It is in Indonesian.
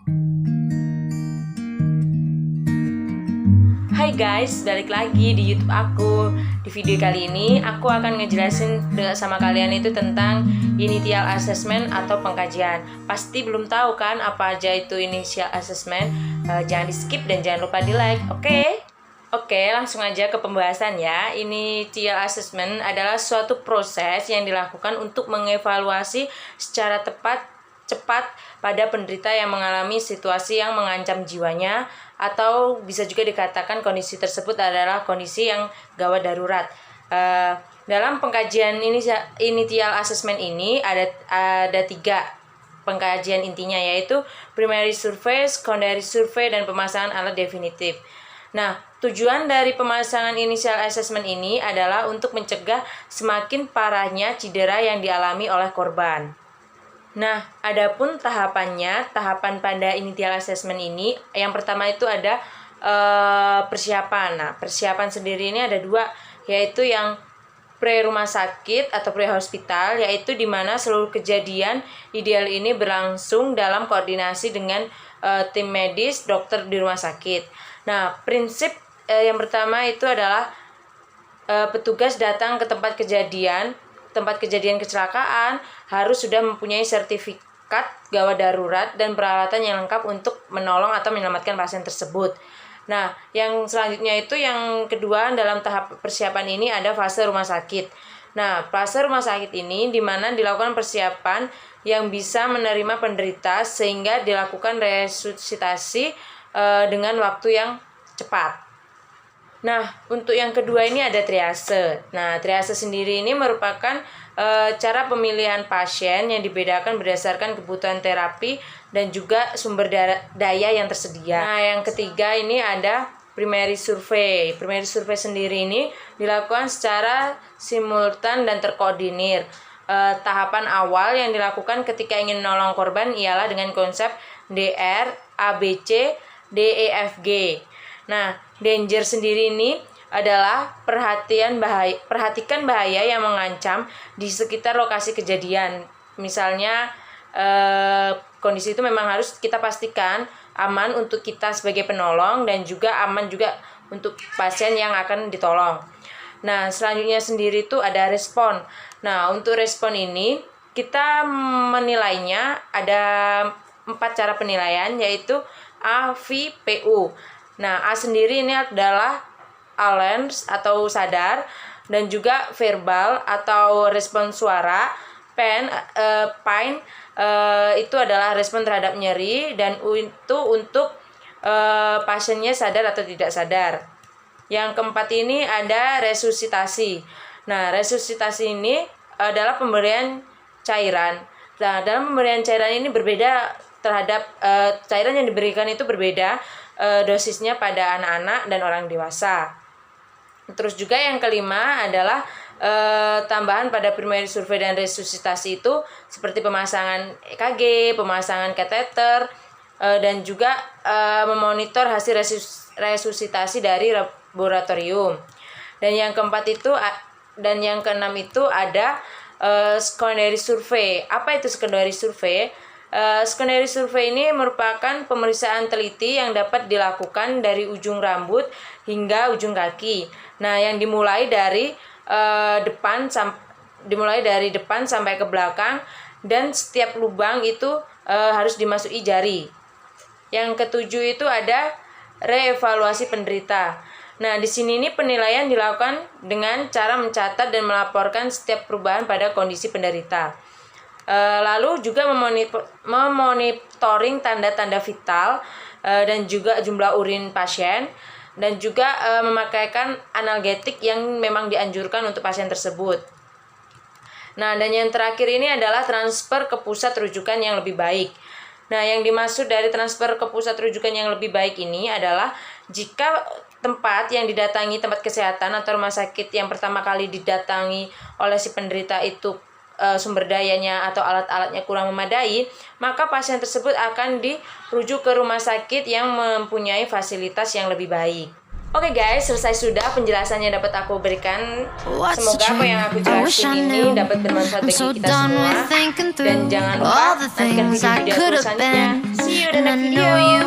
Hai guys, balik lagi di YouTube aku. Di video kali ini aku akan ngejelasin sama kalian itu tentang initial assessment atau pengkajian. Pasti belum tahu kan apa aja itu initial assessment? Jangan di skip dan jangan lupa di like, oke? Oke, langsung aja ke pembahasan ya. Initial assessment adalah suatu proses yang dilakukan untuk mengevaluasi secara cepat pada penderita yang mengalami situasi yang mengancam jiwanya, atau bisa juga dikatakan kondisi tersebut adalah kondisi yang gawat darurat. Dalam pengkajian initial assessment ini ada 3 pengkajian intinya, yaitu primary survey, secondary survey, dan pemasangan alat definitif. Nah, tujuan dari pemasangan initial assessment ini adalah untuk mencegah semakin parahnya cedera yang dialami oleh korban. Nah, adapun tahapan pada initial assessment ini, yang pertama itu ada persiapan. Nah, persiapan sendiri ini ada 2, yaitu yang pre-rumah sakit atau pre-hospital, yaitu di mana seluruh kejadian ideal ini berlangsung dalam koordinasi dengan tim medis, dokter di rumah sakit. Nah, prinsip yang pertama itu adalah petugas datang ke tempat kejadian kecelakaan harus sudah mempunyai sertifikat gawat darurat dan peralatan yang lengkap untuk menolong atau menyelamatkan pasien tersebut. Nah, yang selanjutnya itu yang kedua dalam tahap persiapan ini ada fase rumah sakit. Nah, fase rumah sakit ini di mana dilakukan persiapan yang bisa menerima penderita sehingga dilakukan resusitasi dengan waktu yang cepat. Nah, untuk yang kedua ini ada triase. Nah, triase sendiri ini merupakan cara pemilihan pasien yang dibedakan berdasarkan kebutuhan terapi dan juga sumber daya yang tersedia. Nah, yang ketiga ini ada primary survey. Primary survey sendiri ini dilakukan secara simultan dan terkoordinir. Tahapan awal yang dilakukan ketika ingin menolong korban ialah dengan konsep DR, ABC, DEFG. Nah, danger sendiri ini adalah perhatikan bahaya yang mengancam di sekitar lokasi kejadian. Misalnya kondisi itu memang harus kita pastikan aman untuk kita sebagai penolong dan juga aman juga untuk pasien yang akan ditolong. Nah, selanjutnya sendiri itu ada respon. Nah, untuk respon ini kita menilainya ada 4 cara penilaian, yaitu A, V, PU. Nah, A sendiri ini adalah alerts atau sadar, dan juga verbal atau respon suara. Pain itu adalah respon terhadap nyeri, dan U itu untuk pasiennya sadar atau tidak sadar. Yang keempat ini ada resusitasi. Nah, resusitasi ini adalah pemberian cairan. Nah, dalam pemberian cairan ini berbeda terhadap cairan yang diberikan itu berbeda dosisnya pada anak-anak dan orang dewasa. Terus juga yang kelima adalah tambahan pada primary survey dan resusitasi itu seperti pemasangan EKG, pemasangan kateter, dan juga memonitor hasil resusitasi dari laboratorium. Dan yang keenam itu ada secondary survey. Apa itu secondary survey? Secondary survey ini merupakan pemeriksaan teliti yang dapat dilakukan dari ujung rambut hingga ujung kaki. Nah, yang dimulai dari depan sampai ke belakang, dan setiap lubang itu harus dimasuki jari. Yang ketujuh itu ada reevaluasi penderita. Nah, di sini ini penilaian dilakukan dengan cara mencatat dan melaporkan setiap perubahan pada kondisi penderita. Lalu juga memonitoring tanda-tanda vital dan juga jumlah urin pasien, dan juga memakaikan analgetik yang memang dianjurkan untuk pasien tersebut. Nah, dan yang terakhir ini adalah transfer ke pusat rujukan yang lebih baik. Nah, yang dimaksud dari transfer ke pusat rujukan yang lebih baik ini adalah jika tempat yang didatangi, tempat kesehatan atau rumah sakit yang pertama kali didatangi oleh si penderita itu sumber dayanya atau alat-alatnya kurang memadai, maka pasien tersebut akan dirujuk ke rumah sakit yang mempunyai fasilitas yang lebih baik. Oke guys, selesai sudah penjelasannya dapat aku berikan. Semoga apa yang aku jelasin ini dapat bermanfaat bagi kita semua. Dan jangan lupa nantikan video-video selanjutnya. See you. See you in the next video.